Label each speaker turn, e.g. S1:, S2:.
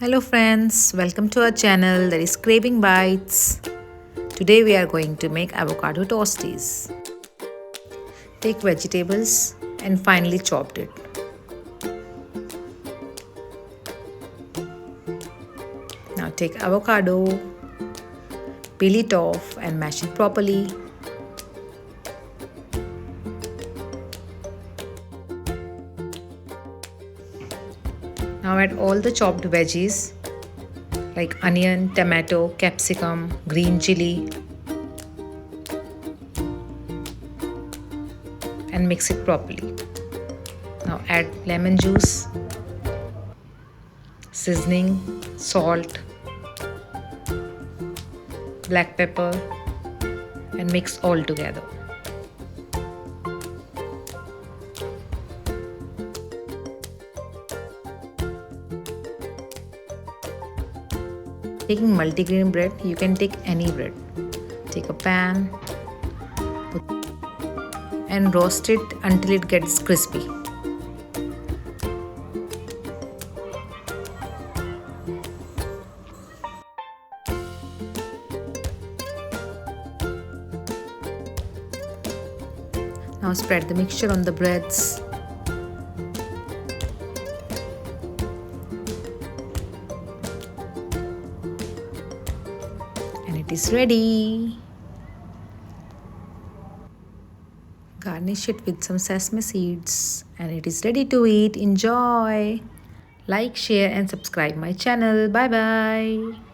S1: Hello friends, welcome to our channel that is Craving Bites. Today we are going to make avocado toasties. Take vegetables and finely chopped it. Now take avocado, peel it off and mash it properly. Now add all the chopped veggies like onion, tomato, capsicum, green chili and mix it properly. Now add lemon juice, seasoning, salt, black pepper and mix all together. Taking multigrain bread, you can take any bread. Take a pan and roast it until it gets crispy. Now spread the mixture on the breads. And it is ready. Garnish it with some sesame seeds and it is ready to eat. Enjoy. Like, share and subscribe my channel. Bye bye.